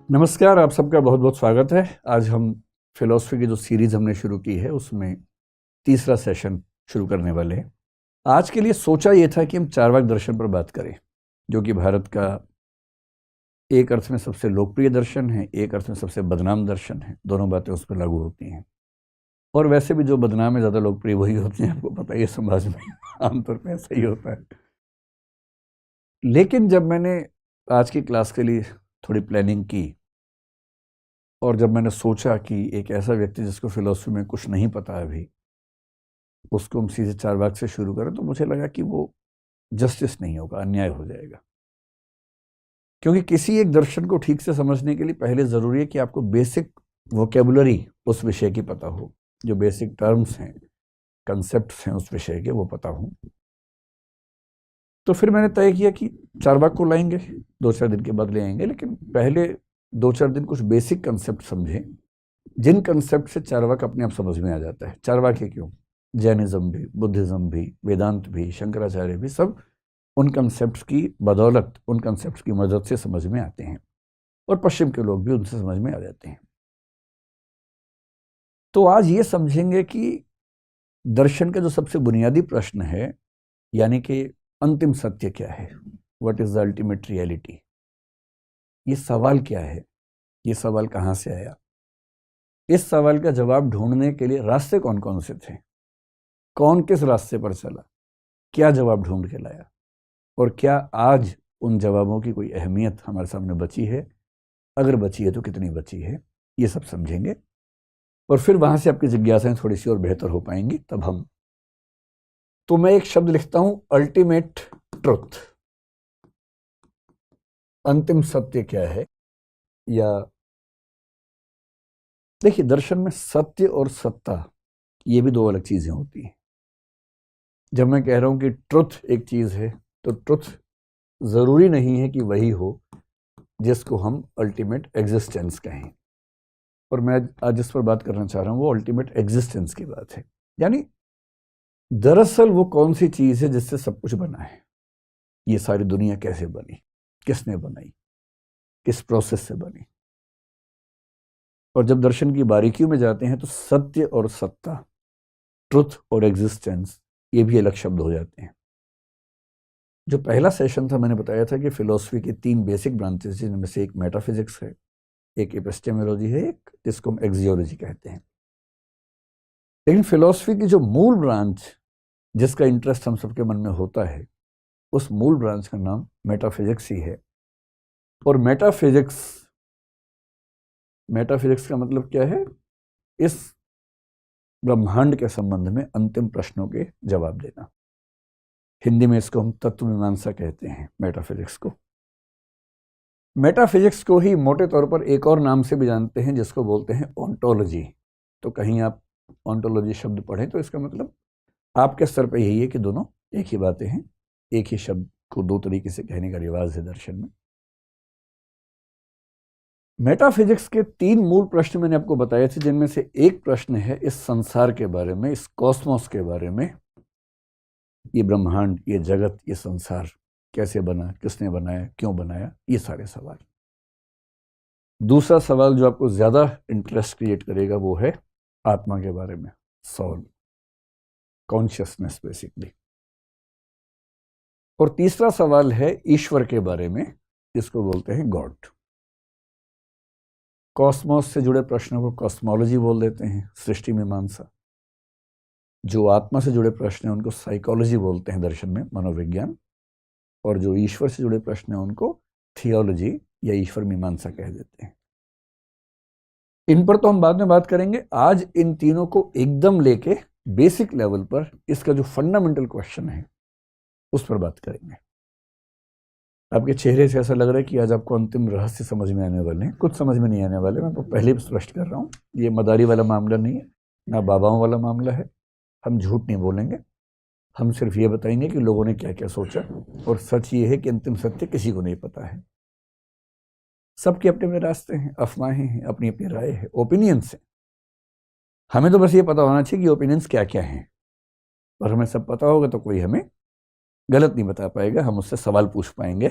नमस्कार, आप सबका बहुत बहुत स्वागत है। आज हम फिलॉसफी की जो सीरीज हमने शुरू की है उसमें तीसरा सेशन शुरू करने वाले हैं। आज के लिए सोचा ये था कि हम चार्वाक दर्शन पर बात करें, जो कि भारत का एक अर्थ में सबसे लोकप्रिय दर्शन है, एक अर्थ में सबसे बदनाम दर्शन है। दोनों बातें उस पर लागू होती हैं, और वैसे भी जो बदनाम है ज़्यादा लोकप्रिय वही होते हैं, आपको पता ही है, समाज में आमतौर पर ऐसा ही होता है। लेकिन जब मैंने आज की क्लास के लिए थोड़ी प्लानिंग की और जब मैंने सोचा कि एक ऐसा व्यक्ति जिसको फिलॉसफी में कुछ नहीं पता अभी, उसको हम सीधे चार्वाक से शुरू करें, तो मुझे लगा कि वो जस्टिस नहीं होगा, अन्याय हो जाएगा। क्योंकि किसी एक दर्शन को ठीक से समझने के लिए पहले ज़रूरी है कि आपको बेसिक वोकेबुलरी उस विषय की पता हो, जो बेसिक टर्म्स हैं, कंसेप्ट्स हैं उस विषय के, वो पता हो। तो फिर मैंने तय किया कि चार्वाक को लाएंगे, 2-4 दिन के बाद ले आएंगे, लेकिन पहले 2-4 दिन कुछ बेसिक कंसेप्ट समझें, जिन कंसेप्ट से चार्वाक अपने आप समझ में आ जाता है। चार्वाक ही क्यों, जैनिज्म भी, बुद्धिज्म भी, वेदांत भी, शंकराचार्य भी, सब उन कंसेप्ट्स की बदौलत, उन कंसेप्ट्स की मदद से समझ में आते हैं, और पश्चिम के लोग भी उनसे समझ में आ जाते हैं। तो आज ये समझेंगे कि दर्शन का जो सबसे बुनियादी प्रश्न है, यानी कि अंतिम सत्य क्या है, what is the ultimate reality, ये सवाल क्या है, ये सवाल कहाँ से आया, इस सवाल का जवाब ढूंढने के लिए रास्ते कौन कौन से थे, कौन किस रास्ते पर चला, क्या जवाब ढूंढ के लाया, और क्या आज उन जवाबों की कोई अहमियत हमारे सामने बची है, अगर बची है तो कितनी बची है, ये सब समझेंगे। और फिर वहां से आपकी जिज्ञासाएं थोड़ी सी और बेहतर हो पाएंगी। तब हम, तो मैं एक शब्द लिखता हूं, अल्टीमेट ट्रुथ, अंतिम सत्य क्या है। या देखिए, दर्शन में सत्य और सत्ता ये भी दो अलग चीजें होती हैं। जब मैं कह रहा हूं कि ट्रुथ एक चीज है, तो ट्रुथ जरूरी नहीं है कि वही हो जिसको हम अल्टीमेट एग्जिस्टेंस कहें। और मैं आज जिस पर बात करना चाह रहा हूं वो अल्टीमेट एग्जिस्टेंस की बात है। यानी दरअसल वो कौन सी चीज है जिससे सब कुछ बना है, ये सारी दुनिया कैसे बनी, किसने बनाई, किस प्रोसेस से बनी। और जब दर्शन की बारीकियों में जाते हैं तो सत्य और सत्ता, ट्रुथ और एग्जिस्टेंस, ये भी अलग शब्द हो जाते हैं। जो पहला सेशन था, मैंने बताया था कि फिलॉसफी की 3 बेसिक ब्रांचेस, जिनमें से एक मेटाफिजिक्स है, एक एपिस्टेमोलॉजी है, एक जिसको हम एक्सियोलॉजी कहते हैं। लेकिन फिलॉसफी की जो मूल ब्रांच, जिसका इंटरेस्ट हम सबके मन में होता है, उस मूल ब्रांच का नाम मेटाफिजिक्स ही है। और मेटाफिजिक्स का मतलब क्या है, इस ब्रह्मांड के संबंध में अंतिम प्रश्नों के जवाब देना। हिंदी में इसको हम तत्व मीमांसा कहते हैं, मेटाफिजिक्स को। मेटाफिजिक्स को ही मोटे तौर पर एक और नाम से भी जानते हैं, जिसको बोलते हैं ओंटोलॉजी। तो कहीं आप ओंटोलॉजी शब्द पढ़ें तो इसका मतलब आपके स्तर पर यही है कि दोनों एक ही बातें हैं, एक ही शब्द को 2 तरीके से कहने का रिवाज है दर्शन में। मेटाफिजिक्स के 3 मूल प्रश्न मैंने आपको बताए थे, जिनमें से एक प्रश्न है इस संसार के बारे में, इस कॉस्मोस के बारे में, ये ब्रह्मांड, ये जगत, ये संसार कैसे बना, किसने बनाया, क्यों बनाया, ये सारे सवाल। दूसरा सवाल जो आपको ज्यादा इंटरेस्ट क्रिएट करेगा वो है आत्मा के बारे में, सोल, कॉन्शियसनेस बेसिकली। और तीसरा सवाल है ईश्वर के बारे में, जिसको बोलते हैं गॉड। कॉस्मोस से जुड़े प्रश्नों को कॉस्मोलॉजी बोल देते हैं, सृष्टि मीमांसा। जो आत्मा से जुड़े प्रश्न हैं उनको साइकोलॉजी बोलते हैं दर्शन में, मनोविज्ञान। और जो ईश्वर से जुड़े प्रश्न हैं उनको थियोलॉजी या ईश्वर मीमांसा कह देते हैं। इन पर तो हम बाद में बात करेंगे। आज इन तीनों को एकदम लेके बेसिक लेवल पर इसका जो फंडामेंटल क्वेश्चन है उस पर बात करेंगे। आपके चेहरे से ऐसा लग रहा है कि आज आपको अंतिम रहस्य समझ में आने वाले हैं। कुछ समझ में नहीं आने वाले, मैं तो पहले भी स्पष्ट कर रहा हूँ, ये मदारी वाला मामला नहीं है, ना बाबाओं वाला मामला है। हम झूठ नहीं बोलेंगे, हम सिर्फ ये बताएंगे कि लोगों ने क्या क्या सोचा। और सच ये है कि अंतिम सत्य किसी को नहीं पता है, सबके अपने अपने रास्ते हैं, अफवाहें हैं, अपनी अपनी राय है, ओपिनियंस हैं। हमें तो बस ये पता होना चाहिए कि ओपिनियंस क्या क्या हैं, और हमें सब पता होगा तो कोई हमें गलत नहीं बता पाएगा, हम उससे सवाल पूछ पाएंगे।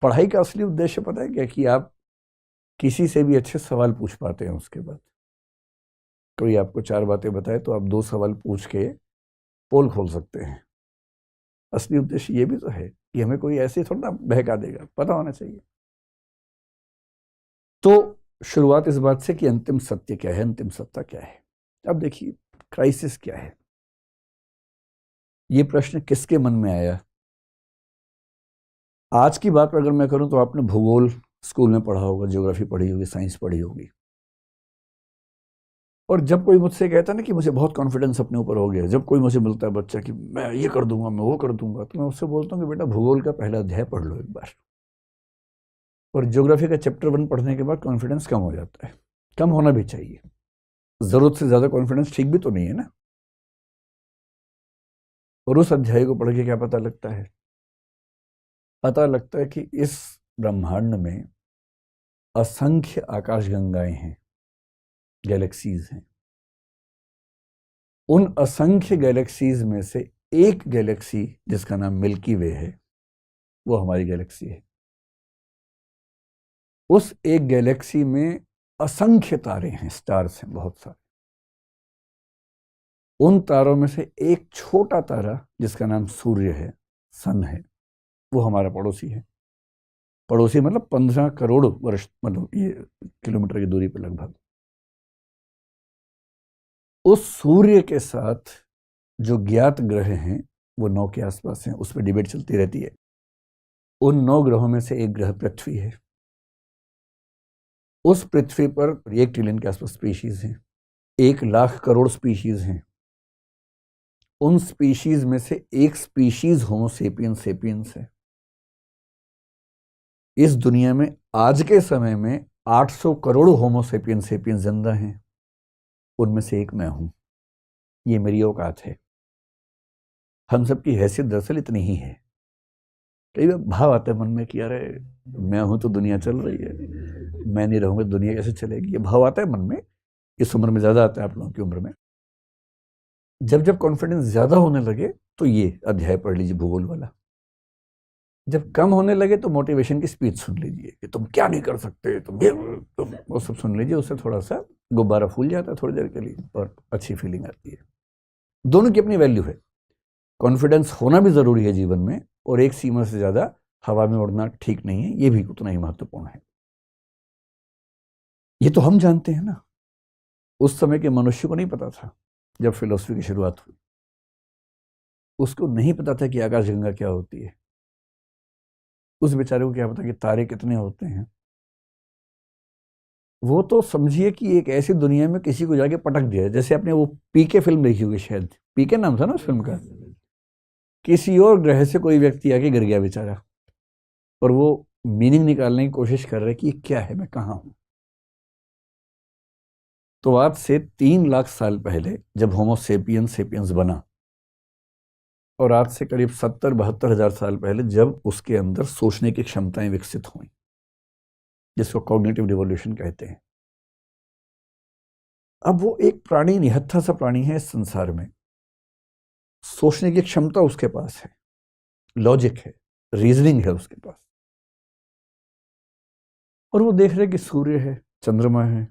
पढ़ाई का असली उद्देश्य पता है क्या, कि आप किसी से भी अच्छे सवाल पूछ पाते हैं। उसके बाद कोई आपको 4 बातें बताए तो आप 2 सवाल पूछ के पोल खोल सकते हैं। असली उद्देश्य ये भी तो है कि हमें कोई ऐसे थोड़ा ना बहका देगा, पता होना चाहिए। तो शुरुआत इस बात से कि अंतिम सत्य क्या है, अंतिम सत्ता क्या है। अब देखिए क्राइसिस क्या है। ये प्रश्न किसके मन में आया? आज की बात अगर मैं करूं तो आपने भूगोल स्कूल में पढ़ा होगा, ज्योग्राफी पढ़ी होगी, साइंस पढ़ी होगी। और जब कोई मुझसे कहता है ना कि मुझे बहुत कॉन्फिडेंस अपने ऊपर हो गया, जब कोई मुझे मिलता है बच्चा कि मैं ये कर दूंगा, मैं वो कर दूंगा, तो मैं उससे बोलता हूँ कि बेटा भूगोल का पहला अध्याय पढ़ लो एक बार, और ज्योग्राफी का चैप्टर 1 पढ़ने के बाद कॉन्फिडेंस कम हो जाता है। कम होना भी चाहिए, जरूरत से ज्यादा कॉन्फिडेंस ठीक भी तो नहीं है ना। और उस अध्याय को पढ़ के क्या पता लगता है? पता लगता है कि इस ब्रह्मांड में असंख्य आकाशगंगाएं हैं, गैलेक्सीज हैं। उन असंख्य गैलेक्सीज में से एक गैलेक्सी जिसका नाम मिल्की वे है, वो हमारी गैलेक्सी है। उस एक गैलेक्सी में असंख्य तारे हैं, स्टार्स हैं बहुत सारे। उन तारों में से एक छोटा तारा जिसका नाम सूर्य है, सन है, वो हमारा पड़ोसी है। पड़ोसी मतलब 15 करोड़ वर्ष, मतलब ये किलोमीटर की दूरी पर लगभग। उस सूर्य के साथ जो ज्ञात ग्रह हैं वो 9 के आसपास हैं, उस पर डिबेट चलती रहती है। उन 9 ग्रहों में से एक ग्रह पृथ्वी है। उस पृथ्वी पर 1 ट्रिलियन के आसपास स्पीशीज हैं, 1 लाख करोड़ स्पीशीज हैं। उन स्पीशीज में से एक स्पीशीज होमो सेपियंस सेपियंस है। इस दुनिया में आज के समय में 800 करोड़ होमो सेपियंस सेपियंस जिंदा हैं, उनमें से एक मैं हूं। ये मेरी औकात है। हम सबकी हैसियत दरअसल इतनी ही है। कई बार भाव आते हैं मन में कि अरे मैं हूं तो दुनिया चल रही है, मैं नहीं रहूंगा दुनिया कैसे चलेगी। ये भाव आता है मन में, इस उम्र में ज्यादा आता है, आप लोगों की उम्र में। जब जब कॉन्फिडेंस ज्यादा होने लगे तो ये अध्याय पढ़ लीजिए भूगोल वाला। जब कम होने लगे तो मोटिवेशन की स्पीच सुन लीजिए कि तुम क्या नहीं कर सकते, तुम वो सब सुन लीजिए। उससे थोड़ा सा गुब्बारा फूल जाता है थोड़ी देर के लिए और अच्छी फीलिंग आती है। दोनों की अपनी वैल्यू है। कॉन्फिडेंस होना भी जरूरी है जीवन में, और एक सीमा से ज्यादा हवा में उड़ना ठीक नहीं है, ये भी उतना ही महत्वपूर्ण है। ये तो हम जानते हैं ना, उस समय के मनुष्य को नहीं पता था। जब फिलोसफी की शुरुआत हुई उसको नहीं पता था कि आकाशगंगा क्या होती है। उस बेचारे को क्या पता कि तारे कितने होते हैं। वो तो समझिए कि एक ऐसी दुनिया में किसी को जाके पटक दिया, जैसे आपने वो पीके फिल्म देखी होगी, शायद पीके नाम था ना उस फिल्म का। किसी और ग्रह से कोई व्यक्ति आके गिर गया बेचारा, और वो मीनिंग निकालने की कोशिश कर रहे हैं कि ये क्या है, मैं कहाँ हूं। तो आज से 3 लाख साल पहले जब होमो सेपियंस सेपियंस बना, और आज से करीब 70-72 हजार साल पहले जब उसके अंदर सोचने की क्षमताएं विकसित हुई, जिसको कॉग्निटिव रिवॉल्यूशन कहते हैं। अब वो एक प्राणी, निहत्था सा प्राणी है इस संसार में। सोचने की क्षमता उसके पास है, लॉजिक है, रीजनिंग है उसके पास। और वो देख रहे कि सूर्य है, चंद्रमा है,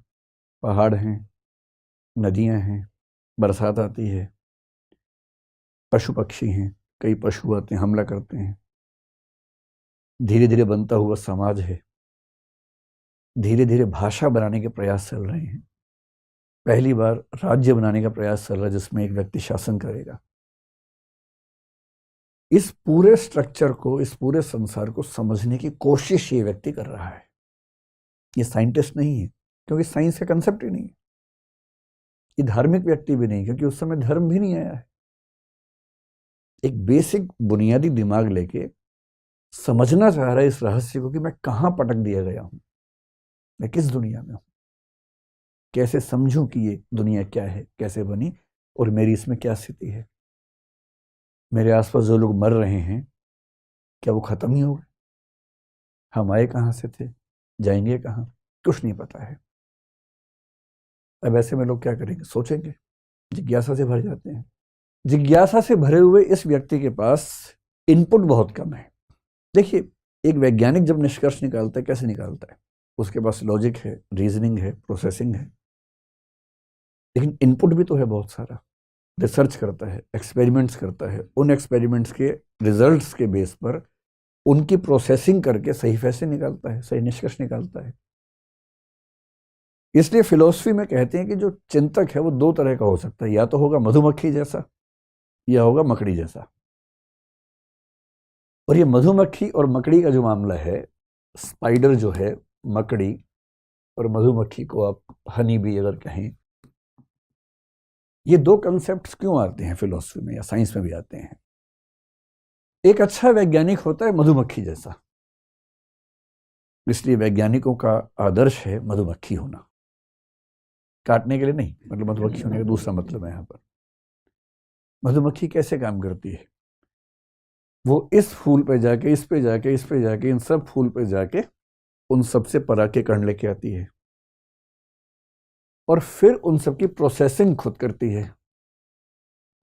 पहाड़ हैं, नदियां हैं, बरसात आती है, पशु पक्षी हैं, कई पशु आते हैं, हमला करते हैं। धीरे धीरे बनता हुआ समाज है, धीरे धीरे भाषा बनाने के प्रयास चल रहे हैं। पहली बार राज्य बनाने का प्रयास चल रहा है जिसमें एक व्यक्ति शासन करेगा। इस पूरे स्ट्रक्चर को, इस पूरे संसार को समझने की कोशिश ये व्यक्ति कर रहा है। ये साइंटिस्ट नहीं है, क्योंकि साइंस का कंसेप्ट ही नहीं है। ये धार्मिक व्यक्ति भी नहीं, क्योंकि उस समय धर्म भी नहीं आया है। एक बेसिक बुनियादी दिमाग लेके समझना चाह रहा है इस रहस्य को कि मैं कहां पटक दिया गया हूं, मैं किस दुनिया में हूं, कैसे समझूं कि ये दुनिया क्या है, कैसे बनी, और मेरी इसमें क्या स्थिति है। मेरे आसपास जो लोग मर रहे हैं, क्या वो खत्म ही हो गए? हम आए कहां से थे, जाएंगे कहां, कुछ नहीं पता है। अब ऐसे में लोग क्या करेंगे? सोचेंगे, जिज्ञासा से भर जाते हैं। जिज्ञासा से भरे हुए इस व्यक्ति के पास इनपुट बहुत कम है। देखिए, एक वैज्ञानिक जब निष्कर्ष निकालता है, कैसे निकालता है? उसके पास लॉजिक है, रीजनिंग है, प्रोसेसिंग है, लेकिन इनपुट भी तो है बहुत सारा। रिसर्च करता है, एक्सपेरिमेंट्स करता है, उन एक्सपेरिमेंट्स के रिजल्ट्स के बेस पर उनकी प्रोसेसिंग करके सही फैसले निकालता है, सही निष्कर्ष निकालता है। इसलिए फिलॉसफी में कहते हैं कि जो चिंतक है वो दो तरह का हो सकता है, या तो होगा मधुमक्खी जैसा या होगा मकड़ी जैसा। और ये मधुमक्खी और मकड़ी का जो मामला है, स्पाइडर जो है, मकड़ी और मधुमक्खी को आप हनी भी अगर कहें, ये दो कंसेप्ट्स क्यों आते हैं फिलॉसफी में या साइंस में भी आते हैं? एक अच्छा वैज्ञानिक होता है मधुमक्खी जैसा, इसलिए वैज्ञानिकों का आदर्श है मधुमक्खी होना, काटने के लिए नहीं, मतलब मधुमक्खी होने का दूसरा मतलब है। यहां पर मधुमक्खी कैसे काम करती है? वो इस फूल पे जाके, इस पे जाके, इस पे जाके, इन सब फूल पे जाके उन सब से पराग के कण लेके आती है और फिर उन सब की प्रोसेसिंग खुद करती है,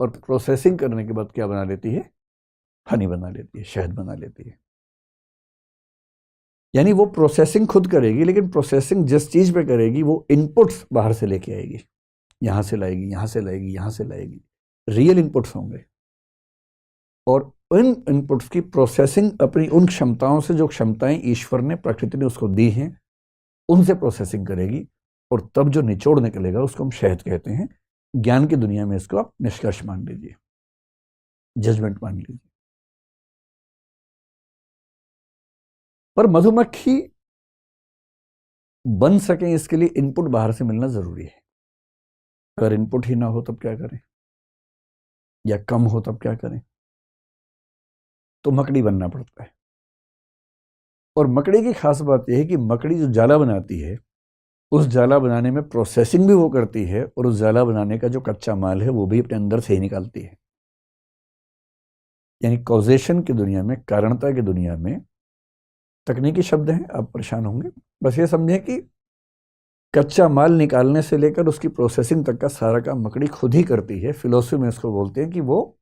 और प्रोसेसिंग करने के बाद क्या बना लेती है? हनी बना लेती है, शहद बना लेती है। यानी वो प्रोसेसिंग खुद करेगी, लेकिन प्रोसेसिंग जिस चीज पे करेगी वो इनपुट्स बाहर से लेके आएगी, यहां से लाएगी, यहां से लाएगी, यहां से लाएगी, रियल इनपुट्स होंगे। और इन इनपुट्स की प्रोसेसिंग अपनी उन क्षमताओं से, जो क्षमताएं ईश्वर ने, प्रकृति ने उसको दी हैं, उनसे प्रोसेसिंग करेगी, और तब जो निचोड़ निकलेगा उसको हम शहद कहते हैं। ज्ञान की दुनिया में इसको आप निष्कर्ष मान लीजिए, जजमेंट मान लीजिए। पर मधुमक्खी बन सके इसके लिए इनपुट बाहर से मिलना जरूरी है। अगर इनपुट ही ना हो तब क्या करें, या कम हो तब क्या करें? तो मकड़ी बनना पड़ता है। और मकड़ी की खास बात यह है कि मकड़ी जो जाला बनाती है, उस जाला बनाने में प्रोसेसिंग भी वो करती है, और उस जाला बनाने का जो कच्चा माल है वो भी अपने अंदर से ही निकालती है। यानी कॉजेशन की दुनिया में, कारणता की दुनिया में, तकनीकी शब्द हैं, आप परेशान होंगे, बस ये समझें कि कच्चा माल निकालने से लेकर उसकी प्रोसेसिंग तक का सारा काम मकड़ी खुद ही करती है। फिलोसफी में इसको बोलते हैं कि वो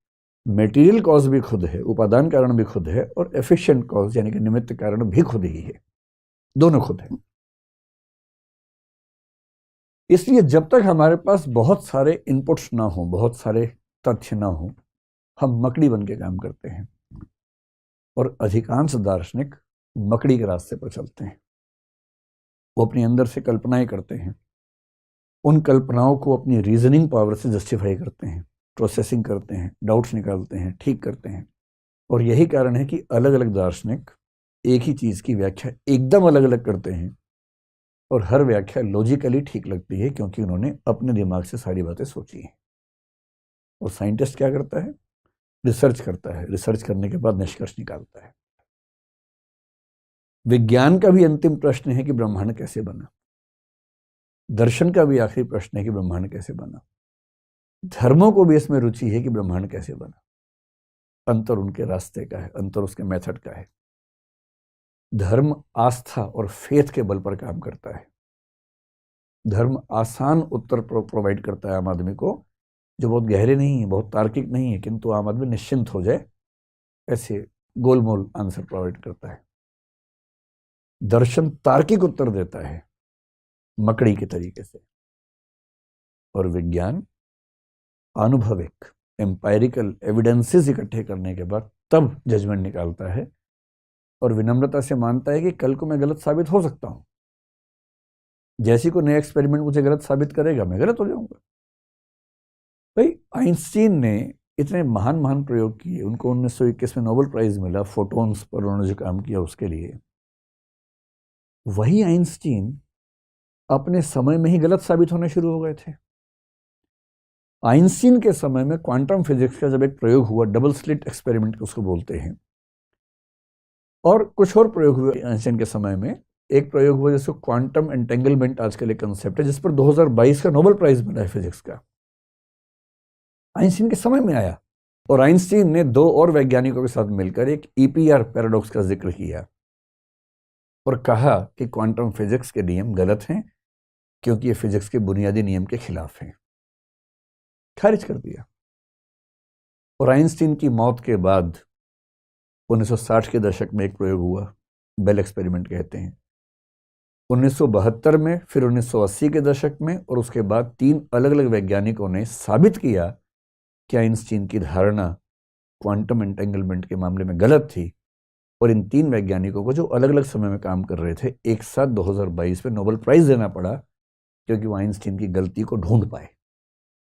मटेरियल कॉज भी खुद है, उपादान कारण भी खुद है, और एफिशिएंट कॉज यानी कि निमित्त कारण भी खुद ही है, दोनों खुद है। इसलिए जब तक हमारे पास बहुत सारे इनपुट्स ना हो, बहुत सारे तथ्य ना हो, हम मकड़ी बन के काम करते हैं। और अधिकांश दार्शनिक मकड़ी के रास्ते पर चलते हैं। वो अपने अंदर से कल्पनाएं करते हैं, उन कल्पनाओं को अपनी रीजनिंग पावर से जस्टिफाई करते हैं, प्रोसेसिंग करते हैं, डाउट्स निकालते हैं, ठीक करते हैं। और यही कारण है कि अलग अलग दार्शनिक एक ही चीज की व्याख्या एकदम अलग अलग करते हैं, और हर व्याख्या लॉजिकली ठीक लगती है, क्योंकि उन्होंने अपने दिमाग से सारी बातें सोची हैं। और साइंटिस्ट क्या करता है? रिसर्च करता है, रिसर्च करने के बाद निष्कर्ष निकालता है। विज्ञान का भी अंतिम प्रश्न है कि ब्रह्मांड कैसे बना। दर्शन का भी आखिरी प्रश्न है कि ब्रह्मांड कैसे बना। धर्मों को भी इसमें रुचि है कि ब्रह्मांड कैसे बना। अंतर उनके रास्ते का है, अंतर उसके मेथड का है। धर्म आस्था और फेथ के बल पर काम करता है। धर्म आसान उत्तर प्रोवाइड करता है आम आदमी को, जो बहुत गहरे नहीं है, बहुत तार्किक नहीं है, किंतु आम आदमी निश्चिंत हो जाए ऐसे गोलमोल आंसर प्रोवाइड करता है। दर्शन तार्किक उत्तर देता है मकड़ी के तरीके से, और विज्ञान अनुभविक एम्पायरिकल एविडेंसेस इकट्ठे करने के बाद तब जजमेंट निकालता है, और विनम्रता से मानता है कि कल को मैं गलत साबित हो सकता हूं। जैसी को नया एक्सपेरिमेंट मुझे गलत साबित करेगा, मैं गलत हो जाऊंगा। भाई आइंस्टीन ने इतने महान महान प्रयोग किए, उनको 1921 में नोबेल प्राइज मिला फोटॉन्स पर उन्होंने जो काम किया उसके लिए। वही आइंस्टीन अपने समय में ही गलत साबित होने शुरू हो गए थे। आइंस्टीन के समय में क्वांटम फिजिक्स का जब एक प्रयोग हुआ, डबल स्लिट एक्सपेरिमेंट उसको बोलते हैं, और कुछ और प्रयोग हुए आइंस्टीन के समय में। एक प्रयोग हुआ जिसको क्वांटम एंटेंगलमेंट आजकल एक कंसेप्ट है, जिस पर 2022 का नोबेल प्राइज मिला है फिजिक्स का, आइंस्टीन के समय में आया। और आइंस्टीन ने दो और वैज्ञानिकों के साथ मिलकर एक ईपीआर पैराडॉक्स का जिक्र किया, और कहा कि क्वांटम फिजिक्स के नियम गलत हैं, क्योंकि ये फिजिक्स के बुनियादी नियम के खिलाफ हैं। खारिज कर दिया। और आइंस्टीन की मौत के बाद 1960 के दशक में एक प्रयोग हुआ, बेल एक्सपेरिमेंट कहते हैं, 1972 में, फिर 1980 के दशक में, और उसके बाद 3 अलग अलग वैज्ञानिकों ने साबित किया कि आइंस्टीन की धारणा क्वांटम एंटेंगलमेंट के मामले में गलत थी। और इन 3 वैज्ञानिकों को, जो अलग अलग समय में काम कर रहे थे, एक साथ 2022 में नोबेल प्राइज देना पड़ा, क्योंकि वो आइंस्टीन की गलती को ढूंढ पाए।